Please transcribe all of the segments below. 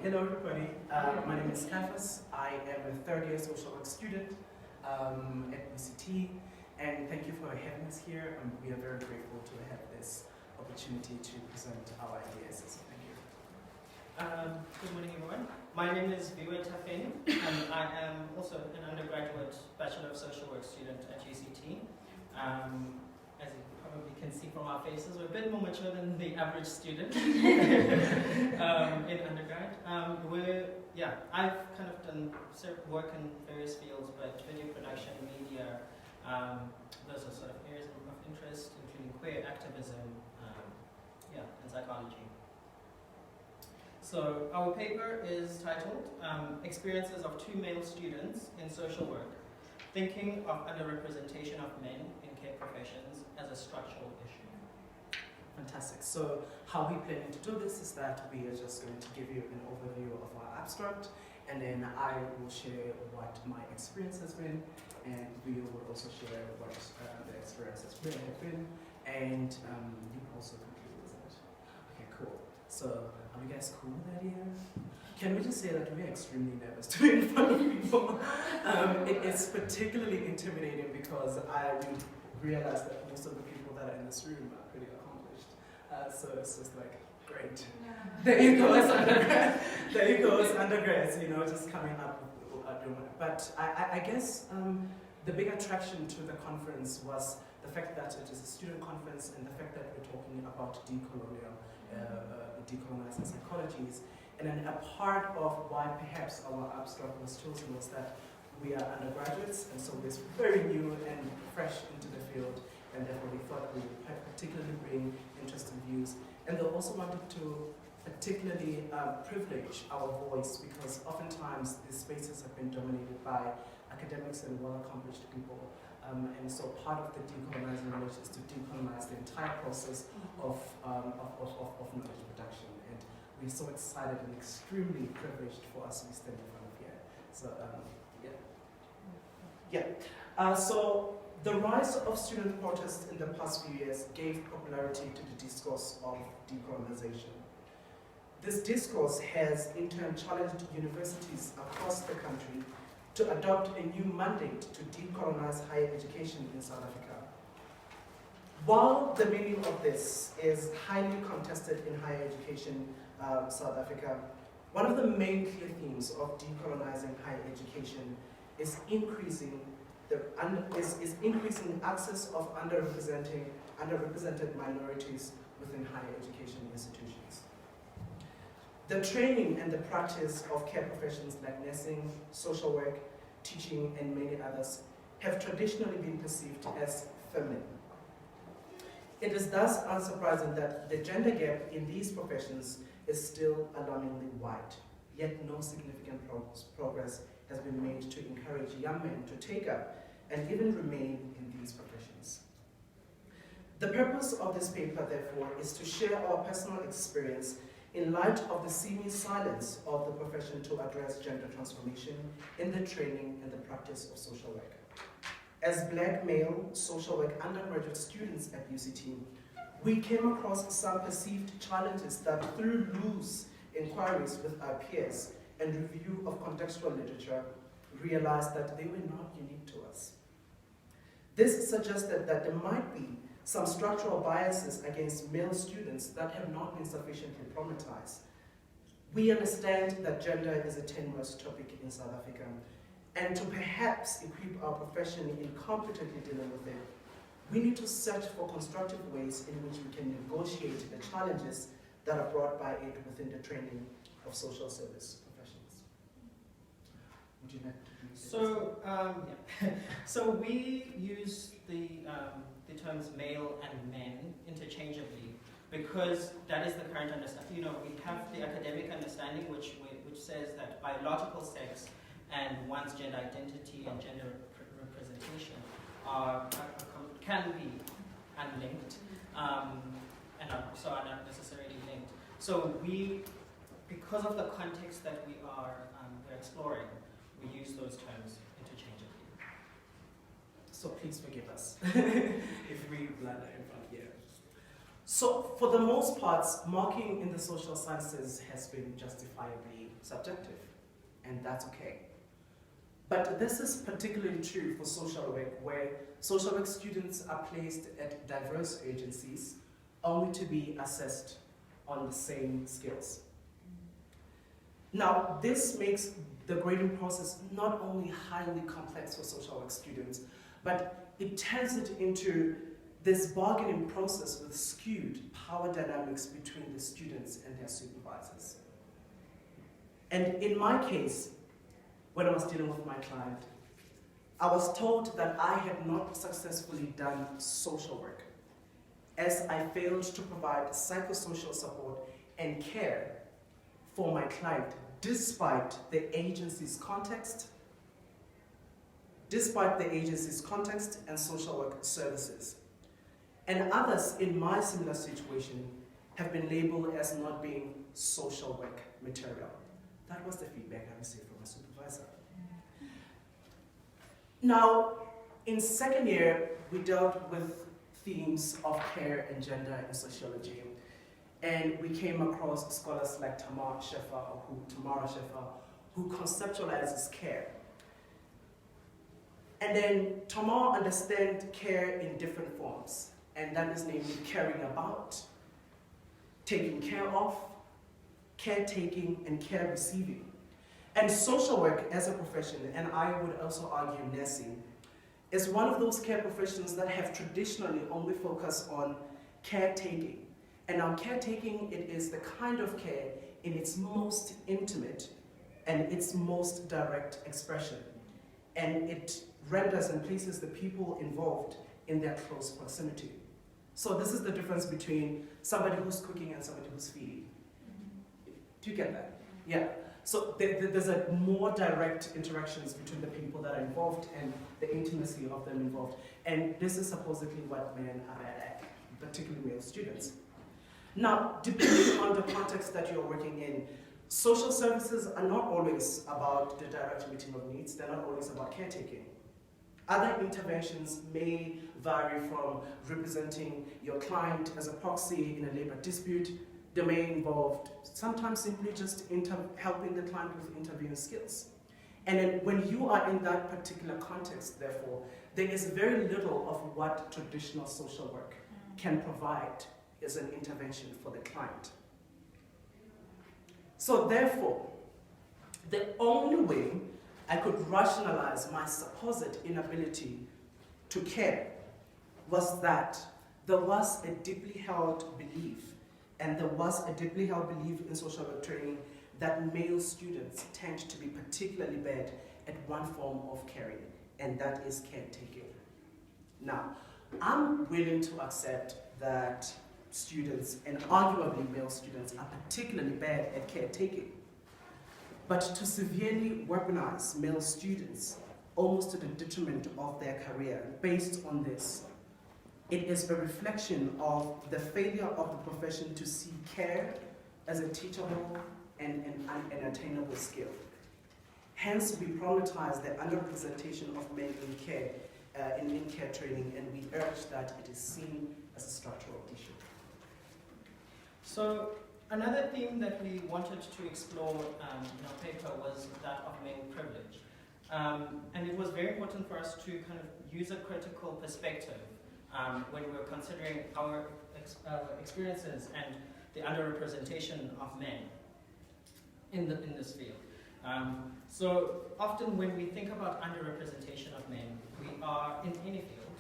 Hello everybody, my name is Kafas. I am a third year social work student at UCT, and thank you for having us here. We are very grateful to have this opportunity to present our ideas, so thank you. Good morning everyone. My name is Viwe Tafeni, and I am also an undergraduate Bachelor of Social Work student at UCT. As you probably can see from our faces, we're a bit more mature than the average student in undergrad. I've kind of done work in various fields, but video production, media, those are sort of areas of interest, including queer activism, and psychology. So our paper is titled Experiences of Two Male Students in Social Work, Thinking of Underrepresentation of Men in Care Professions as a Structural Issue. Fantastic. So how we planning to do this is that we are just going to give you an overview of our abstract, and then I will share what my experience has been, and we will also share what the experiences really have been, and you can also conclude with it. Okay, cool. So are you guys cool with that here? Can we just say that we're extremely nervous to be in front of people? It is particularly intimidating because I realize that most of the people that are in this room are pretty accomplished. So it's just like, great. There you go, as undergrad. There you go, as undergrads, just coming up doing it. But I guess the big attraction to the conference was the fact that it is a student conference and the fact that we're talking about decolonial, decolonizing psychologies. And then a part of why perhaps our abstract was chosen was that we are undergraduates, and so we're very new and fresh into the field, and therefore we thought we would particularly bring interesting views. And they also wanted to particularly privilege our voice, because oftentimes these spaces have been dominated by academics and well-accomplished people. And so part of the decolonizing knowledge is to decolonize the entire process of knowledge production. And we're so excited and extremely privileged for us to be standing in front of here. So, so the rise of student protests in the past few years gave popularity to the discourse of decolonization. This discourse has in turn challenged universities across the country to adopt a new mandate to decolonize higher education in South Africa. While the meaning of this is highly contested in higher education South Africa, one of the main clear themes of decolonizing higher education is increasing access of underrepresented minorities within higher education institutions. The training and the practice of care professions like nursing, social work, teaching, and many others have traditionally been perceived as feminine. It is thus unsurprising that the gender gap in these professions is still alarmingly wide, yet no significant progress has been made to encourage young men to take up and even remain in these professions. The purpose of this paper, therefore, is to share our personal experience in light of the seeming silence of the profession to address gender transformation in the training and the practice of social work. As Black male social work undergraduate students at UCT, we came across some perceived challenges that, through loose inquiries with our peers and review of contextual literature, realized that they were not unique to us. This suggested that there might be some structural biases against male students that have not been sufficiently problematized. We understand that gender is a tenuous topic in South Africa, and to perhaps equip our profession in competently dealing with it, we need to search for constructive ways in which we can negotiate the challenges that are brought by it within the training of social service professions. Would you like to So we use the terms male and men interchangeably because that is the current understanding. We have the academic understanding which says that biological sex and one's gender identity and gender representation can be unlinked and so are not necessarily linked. So because of the context that we're exploring, we use those terms interchangeably. So please forgive us if we blunder in front here. So So for the most part, marking in the social sciences has been justifiably subjective, and that's okay. But this is particularly true for social work, where social work students are placed at diverse agencies only to be assessed on the same skills. Now, this makes the grading process not only highly complex for social work students, but it turns it into this bargaining process with skewed power dynamics between the students and their supervisors. And in my case, when I was dealing with my client, I was told that I had not successfully done social work, as I failed to provide psychosocial support and care for my client despite the agency's context and social work services. And others in my similar situation have been labeled as not being social work material. That was the feedback I received from my supervisor. Now, in second year, we dealt with themes of care and gender in sociology. And we came across scholars like Tamara Sheffer, who conceptualizes care. And then Tamara understands care in different forms, and that is namely caring about, taking care of, caretaking, and care receiving. And social work as a profession, and I would also argue nursing, is one of those care professions that have traditionally only focused on caretaking. And now caretaking, it is the kind of care in its most intimate and its most direct expression. And it renders and places the people involved in their close proximity. So this is the difference between somebody who's cooking and somebody who's feeding. Do you get that? Yeah. So there's a more direct interactions between the people that are involved and the intimacy of them involved. And this is supposedly what men are bad at, particularly male students. Now, depending on the context that you're working in, social services are not always about the direct meeting of needs. They're not always about caretaking. Other interventions may vary from representing your client as a proxy in a labor dispute. They may involve sometimes simply just helping the client with interviewing skills. And then when you are in that particular context, therefore, there is very little of what traditional social work can provide as an intervention for the client. So therefore, the only way I could rationalize my supposed inability to care was that there was a deeply held belief, and there was a deeply held belief in social work training that male students tend to be particularly bad at one form of caring, and that is caretaking. Now, I'm willing to accept that students, and arguably male students, are particularly bad at caretaking. But to severely weaponize male students, almost to the detriment of their career, based on this, it is a reflection of the failure of the profession to see care as a teachable and an attainable skill. Hence, we problematize the underrepresentation of men in care, in care training, and we urge that it is seen as a structural issue. So another theme that we wanted to explore in our paper was that of male privilege. And it was very important for us to kind of use a critical perspective when we were considering our experiences and the underrepresentation of men in this field. So often when we think about underrepresentation of men, we are in any field,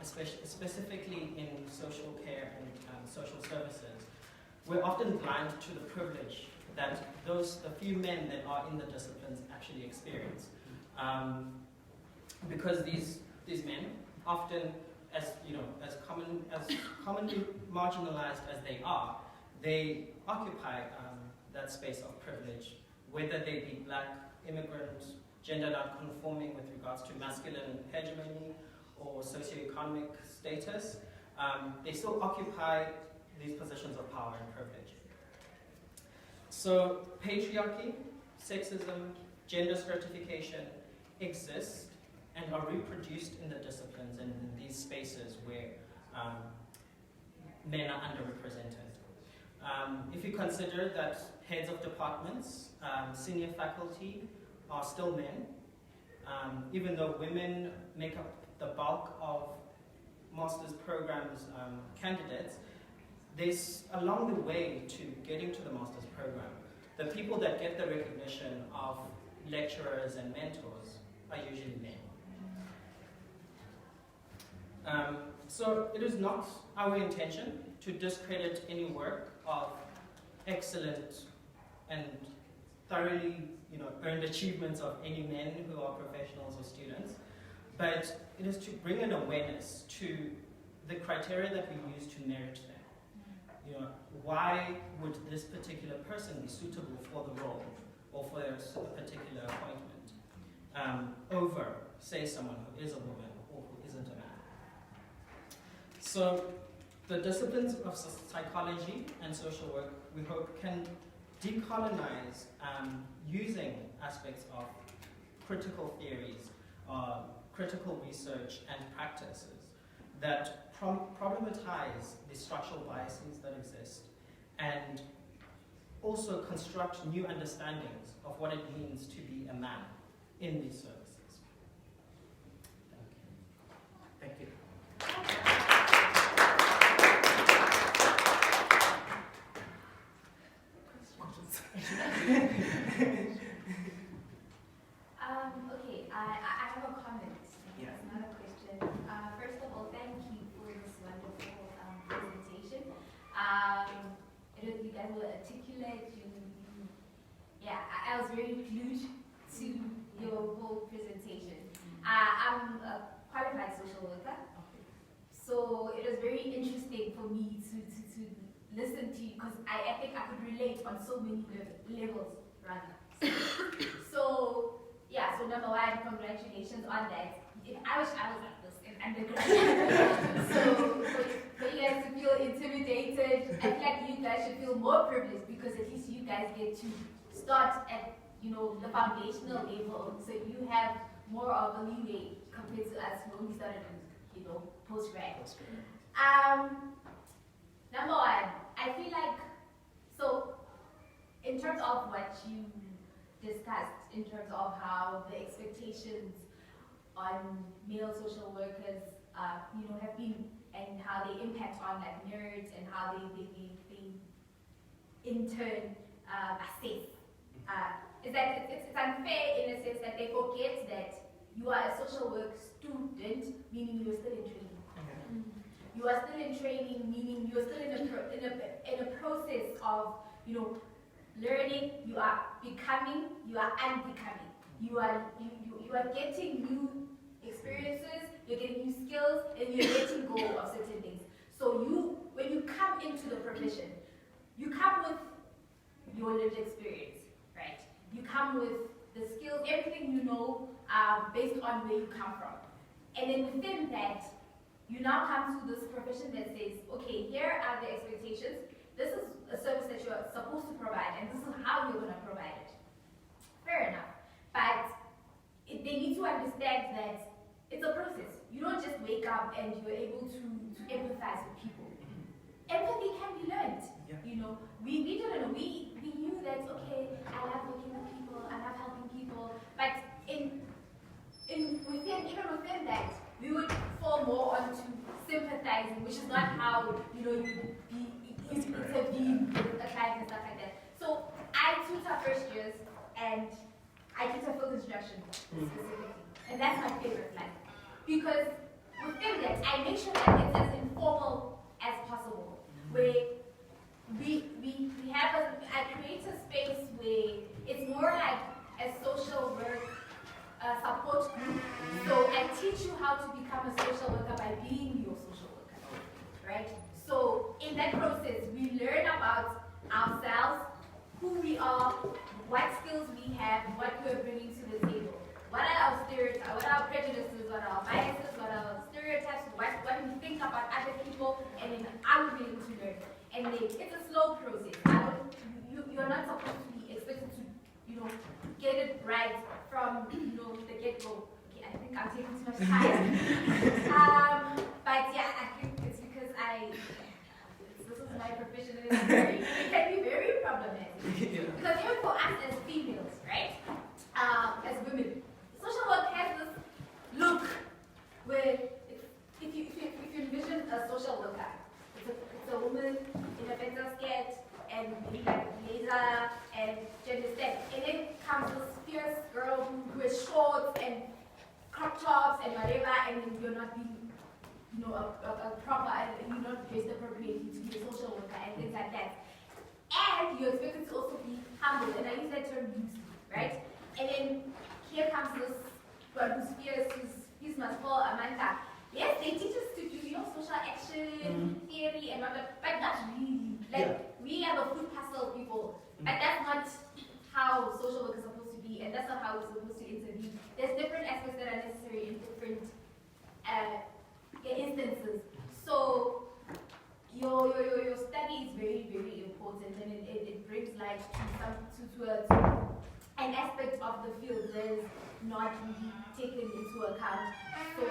specifically in social care and social services, we're often blind to the privilege that the few men that are in the disciplines actually experience. Because these men, often as commonly marginalized as they are, they occupy that space of privilege, whether they be black, immigrant, gender non-conforming with regards to masculine hegemony or socioeconomic status. They still occupy these positions of power and privilege. So patriarchy, sexism, gender stratification exist and are reproduced in the disciplines and in these spaces where men are underrepresented. If you consider that heads of departments, senior faculty are still men, even though women make up the bulk of master's programs candidates, there's along the way to getting to the master's program, the people that get the recognition of lecturers and mentors are usually men. So it is not our intention to discredit any work of excellent and thoroughly earned achievements of any men who are professionals or students, but it is to bring an awareness to the criteria that we use to merit them. Why would this particular person be suitable for the role or for a particular appointment over, say, someone who is a woman or who isn't a man? So the disciplines of psychology and social work, we hope, can decolonize using aspects of critical theories, critical research and practices that problematize the structural biases that exist and also construct new understandings of what it means to be a man in these services. Thank you. Okay, I have a comment. Yeah. It's not a question. First of all, thank you for this wonderful presentation. You guys were articulate. I was very glued to your whole presentation. I'm a qualified social worker, so it was very interesting for me to listen to you because I think I could relate on so many levels, rather. So number one, congratulations on that. I wish I was at this in undergrad. so for you guys to feel intimidated, I feel like you guys should feel more privileged because at least you guys get to start at the foundational level, so you have more of a leeway compared to us who only started in post-grad. Number one, I feel like, so in terms of what you discussed, in terms of how the expectations on male social workers, have been, and how they impact on like nerds, and how they in turn assess. Is that it's unfair in a sense that they forget that you are a social work student, meaning you are still in training. Okay. You are still in training, meaning you are still in a process of learning. You are becoming. You are unbecoming. You are getting new experiences. You're getting new skills, and you're letting go of certain things. So when you come into the profession, you come with your lived experience, right? You come with the skills, everything you know, based on where you come from. And then within that, you now come to this profession that says, okay, here are the expectations. This is a service that you're supposed to provide, and this is how you're going to provide it. Fair enough. But they need to understand that it's a process. You don't just wake up and you're able to empathize with people. Empathy can be learned. Yeah. We didn't know. We knew that, okay, I love working with people, I love helping people. But even within that, we would fall more onto sympathizing, which is not how you intervene with a client and stuff like that. So I tutor first years, and I tutor field instruction specifically, and that's my favorite line because within that, I make sure that it's as informal as possible, where I create a space where it's more like a social work support group. So I teach you how to become a social worker by being your social worker, right? So in that process, we learn about ourselves, who we are, what skills we have, what we're bringing to the table. What are our stereotypes, what are our prejudices, what are our biases, what are our stereotypes, what we think about other people, and then are we able to learn? And then it's a slow process. You're not supposed to be expected to, get it right from, the get-go. Okay, I think I'm taking too much time. But yeah, I think it's because my profession, and it can be very problematic. Yeah. Because even for us as females, right, as women, social work has this look where if you envision a social worker, it's a woman in a pencil skirt and maybe like a blazer and gender step, and then comes this fierce girl who wears shorts and crop tops and whatever, and then you're not being, a proper, you're not dressed appropriately to be a social worker and things like that. And you're expected to also be humble, and I use that term loosely, right? And then here comes this one who's fierce, who's must fall Amanda. Yes, they teach us to do, social action, theory, and all that, but not really. Like, we are the food puzzle people, but that's not how social work is supposed to be, and that's not how we're supposed to intervene. There's different aspects that are necessary in different instances. So your study is very, very important, and it brings light to an aspect of the field that is not really taken into account. So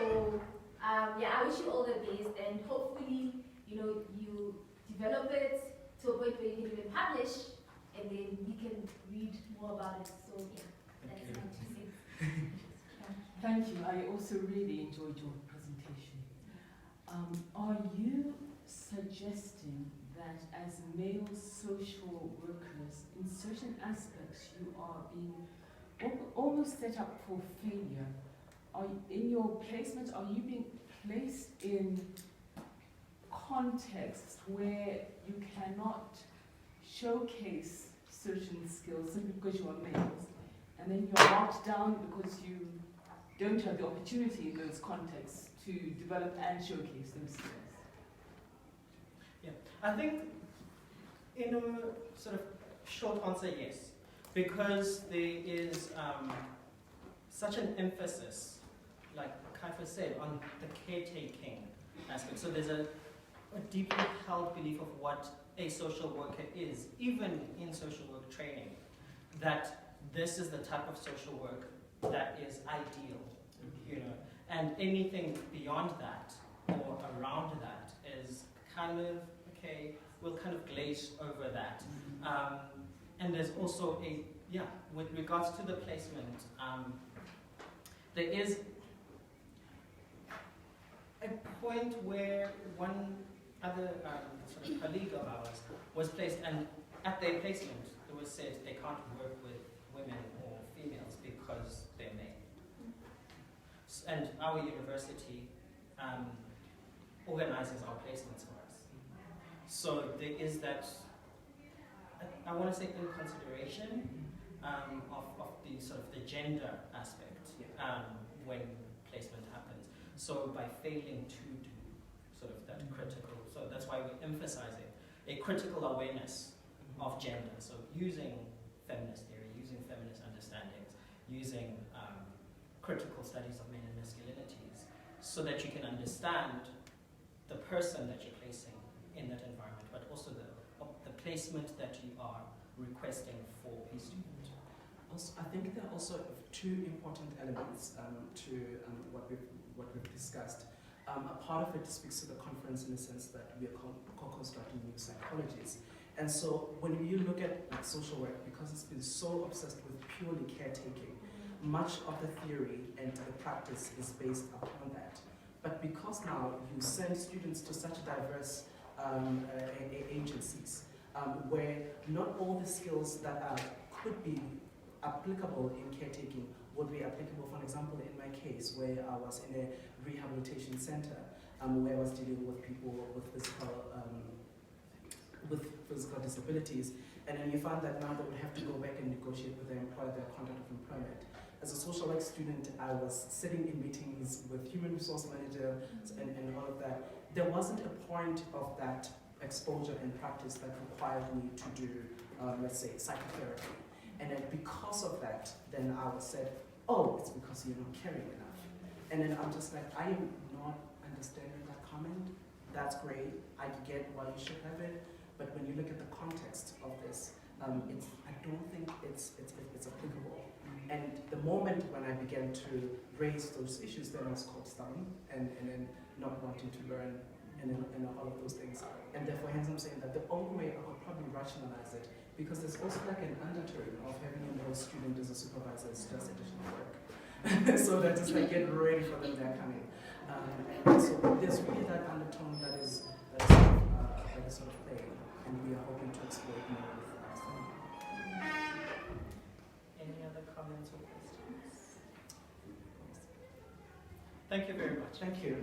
I wish you all the best, and hopefully you develop it to a point where you can even publish, and then we can read more about it. So that's my 2 cents. Thank you. I also really enjoyed your presentation. Are you suggesting that as male social workers, in certain aspects, you are being almost set up for failure? In your placement, are you being placed in contexts where you cannot showcase certain skills simply because you are males, and then you're marked down because you don't have the opportunity in those contexts to develop and showcase those skills? Yeah, I think in a sort of short answer, yes, because there is such an emphasis, like Kaifa said, on the caretaking aspect. So there's a deeply held belief of what a social worker is, even in social work training, that this is the type of social work that is ideal, and anything beyond that or around that is kind of, okay, we'll kind of glaze over that. And there's also with regards to the placement, there is a point where one other sort of colleague of ours was placed, and at their placement it was said they can't work with women or females because they're male. And our university organizes our placements for us. So there is that, I want to say, in consideration of the sort of the gender aspect when placement happens. So by failing to do sort of that critical, so that's why we're emphasizing a critical awareness of gender. So using feminist theory, using feminist understandings, using critical studies of men and masculinities, so that you can understand the person that you're placing in that environment, but also the placement that you are requesting for a student. Also, I think there are also 2 important elements to what we've discussed. A part of it speaks to the conference in the sense that we are co-constructing new psychologies. And so when you look at social work, because it's been so obsessed with purely caretaking, much of the theory and the practice is based upon that. But because now you send students to such diverse agencies, where not all the skills that could be applicable in caretaking would be applicable. For example, in my case, where I was in a rehabilitation center, where I was dealing with people with physical disabilities, and then you found that now they would have to go back and negotiate with their employer their contract of employment. As a social work student, I was sitting in meetings with human resource managers and all of that. There wasn't a point of that exposure and practice that required me to do, let's say, psychotherapy. And then because of that, then I was said, oh, it's because you're not caring enough. And then I'm just like, I am not understanding that comment. That's great. I get why you should have it. But when you look at the context of this, I don't think it's applicable. And the moment when I began to raise those issues, then I was called stubborn and then not wanting to learn and all of those things. And therefore, hence I'm saying that the only way I would probably rationalize it, because there's also like an undertone of having a male student as a supervisor is just additional work. So that it's like get ready for them, they're coming. And so there's really that undertone that is sort of play, and we are hoping to exploit more with us. Any other comments or questions? Thank you very much. Thank you.